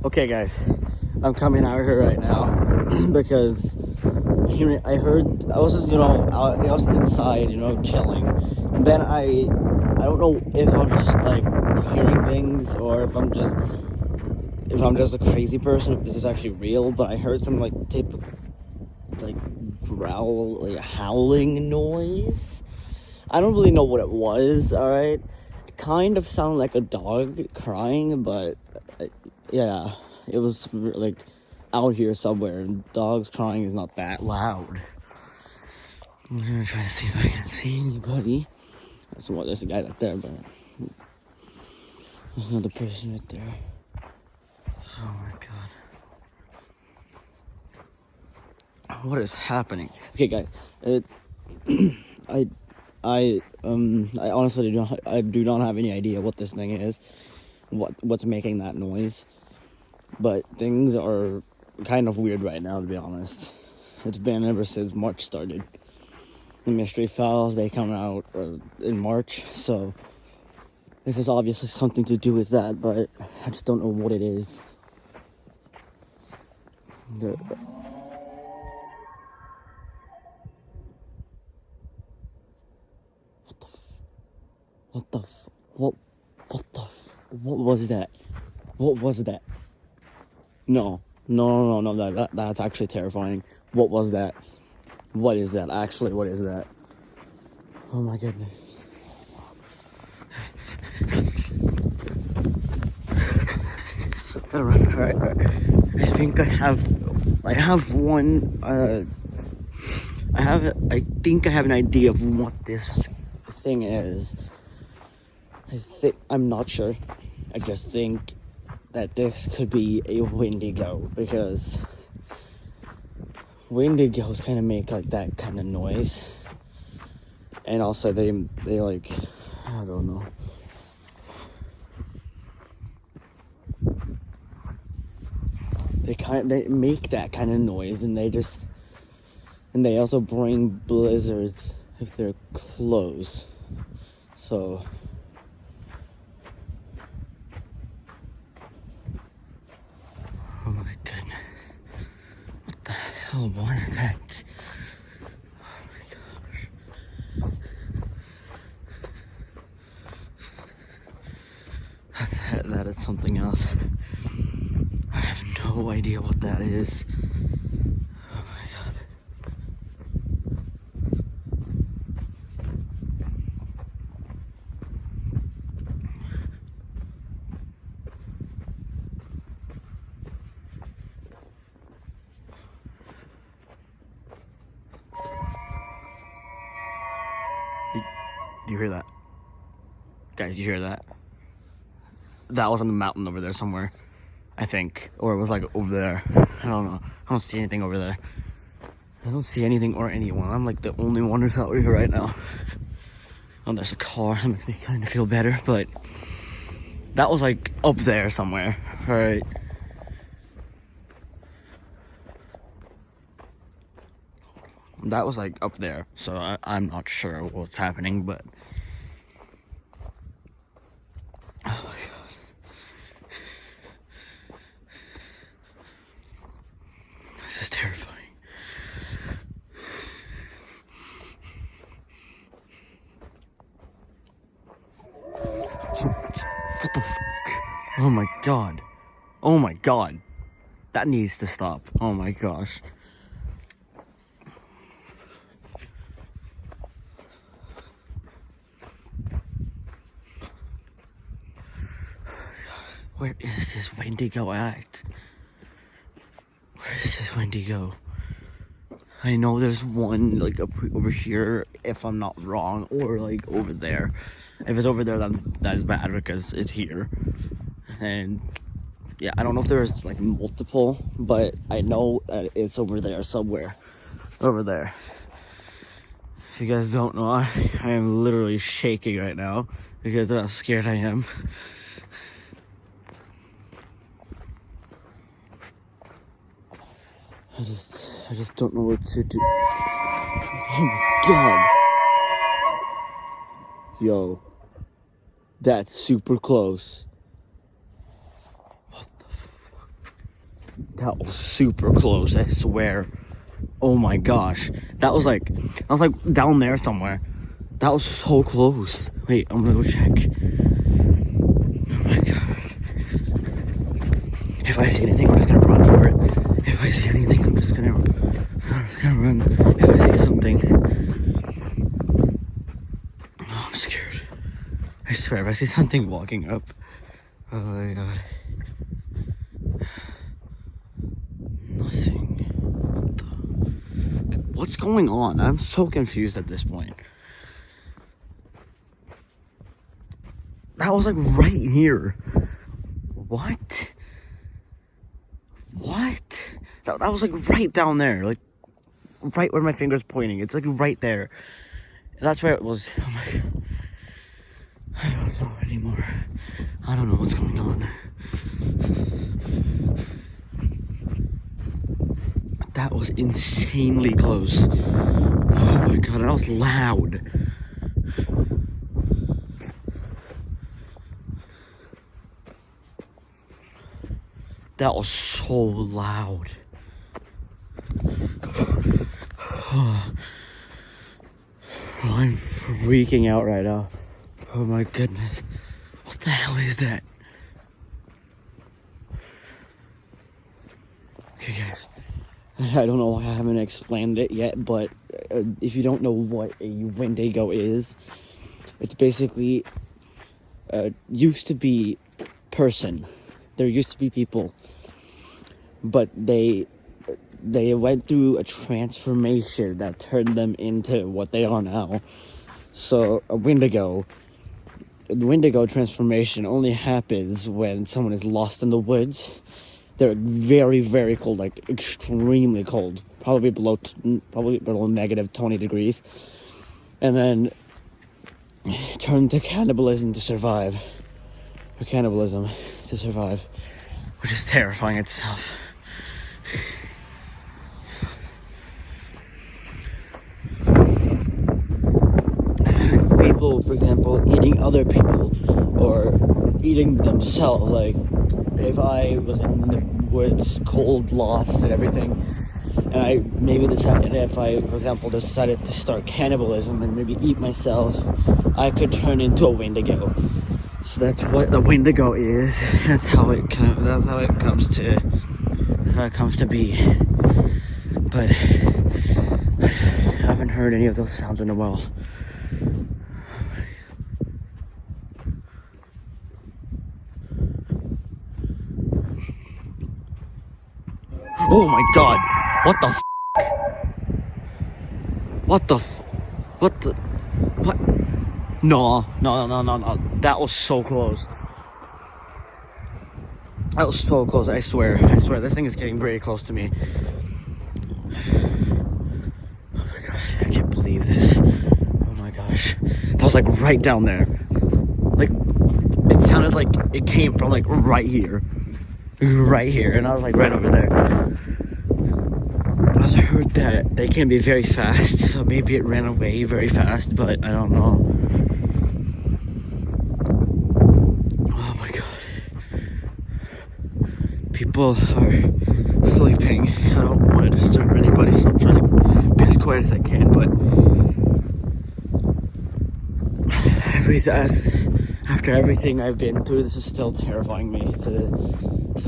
Okay, guys, I'm coming out here right now because I was just, I was inside, chilling. And then I don't know if I'm just like hearing things or if I'm just a crazy person, if this is actually real, but I heard some like type of like growl, like howling noise. I don't really know what it was, alright? It kind of sounded like a dog crying, but yeah, it was like out here somewhere, and dogs crying is not that loud. I'm gonna try to see if I can see anybody. There's a guy right there, but there's another person right there. Oh my god. What is happening? Okay, guys, I honestly do not have any idea what this thing is, what's making that noise, but things are kind of weird right now, to be honest. It's been ever since March started. The mystery files, they come out in March, so this is obviously something to do with that, but I just don't know what it is. What was that? What was that? No, that's actually terrifying. What was that? What is that? Actually, what is that? Oh my goodness. Alright. I think I have one, I think I have an idea of what this thing is. I'm not sure. I just think that this could be a Wendigo, because Wendigos kind of make like that kind of noise, and also they like, I don't know. They make that kind of noise, and they also bring blizzards if they're closed. So oh my goodness. What the hell was that? Oh my gosh. That is something else. I have no idea what that is. Oh my god. Do you hear that? Guys, you hear that? That was on the mountain over there somewhere, I think. Or it was like over there. I don't know. I don't see anything over there. I don't see anything or anyone. I'm like the only one who's out here right now. Oh, there's a car. That makes me kind of feel better, but that was like up there somewhere. Alright. That was like up there, so I'm not sure what's happening, but oh my god. This is terrifying. What the fuck? Oh my god. Oh my god. That needs to stop. Oh my gosh. Where is this Wendigo at? Where is this Wendigo? I know there's one like up over here, if I'm not wrong, or like over there. If it's over there, that is bad because it's here. And yeah, I don't know if there's like multiple, but I know that it's over there somewhere. Over there. If you guys don't know, I am literally shaking right now because of how scared I am. I just don't know what to do. Oh my god. Yo. That's super close. What the fuck? That was super close, I swear. Oh my gosh. That was like down there somewhere. That was so close. Wait, I'm gonna go check. Oh my god. If I see anything, I'm just gonna run for it. If I see anything, I'm just gonna run. If I see something. Oh, I'm scared. I swear, if I see something walking up. Oh my god. Nothing. What's going on? I'm so confused at this point. That was like right here. What? That was like right down there. Like right where my finger's pointing. It's like right there. That's where it was. Oh my god. I don't know anymore. I don't know what's going on. That was insanely close. Oh my god, that was loud. That was so loud. Oh, I'm freaking out right now. Oh my goodness. What the hell is that? Okay guys, I don't know why I haven't explained it yet, but if you don't know what a Wendigo is, it's basically used to be person. There used to be people, but they went through a transformation that turned them into what they are now. So a Wendigo, the Wendigo transformation only happens when someone is lost in the woods. They're very, very cold, like extremely cold, probably below negative 20 degrees, and then turn to cannibalism to survive, which is terrifying itself. People, for example, eating other people or eating themselves. Like if I was in the woods, cold, lost, and everything, and I maybe decided, if I, for example, decided to start cannibalism and maybe eat myself, I could turn into a Wendigo. So that's what the Wendigo is. That's how it comes to be. But I haven't heard any of those sounds in a while. Oh my god! What the f? What? No. That was so close. That was so close, I swear. This thing is getting very close to me. Oh my gosh, I can't believe this. Oh my gosh. That was like right down there. Like, it sounded like it came from like right here. Right here, and I was like right over there. I also heard that they can be very fast, so maybe it ran away very fast, but I don't know. Oh my god. People are sleeping. I don't want to disturb anybody, so I'm trying to be as quiet as I can, but after everything I've been through, this is still terrifying me to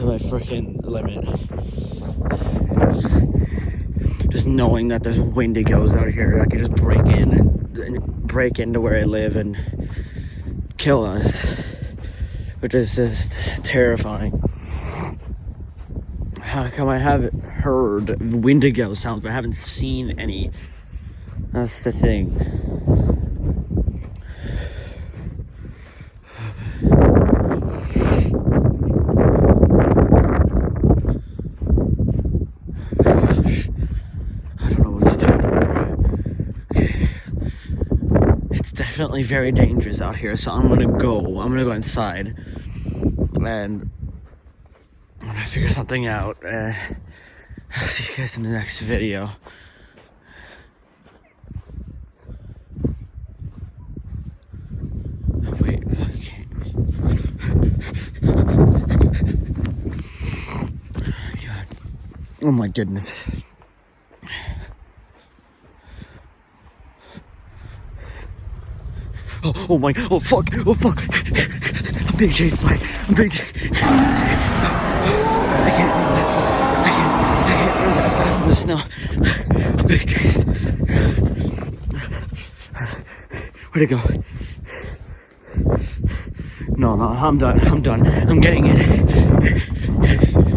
my freaking limit. Just knowing that there's Wendigos out here that can just break into where I live and kill us, which is just terrifying. How come I haven't heard Wendigo sounds but I haven't seen any? That's the thing. Definitely very dangerous out here, so I'm gonna go inside and I'm gonna figure something out. I'll see you guys in the next video. Oh, wait, I can't. God. Oh my goodness. Oh my, oh fuck, I'm being chased by, I can't run that fast in the snow. I'm being chased. Where'd it go? No, I'm done, I'm getting it.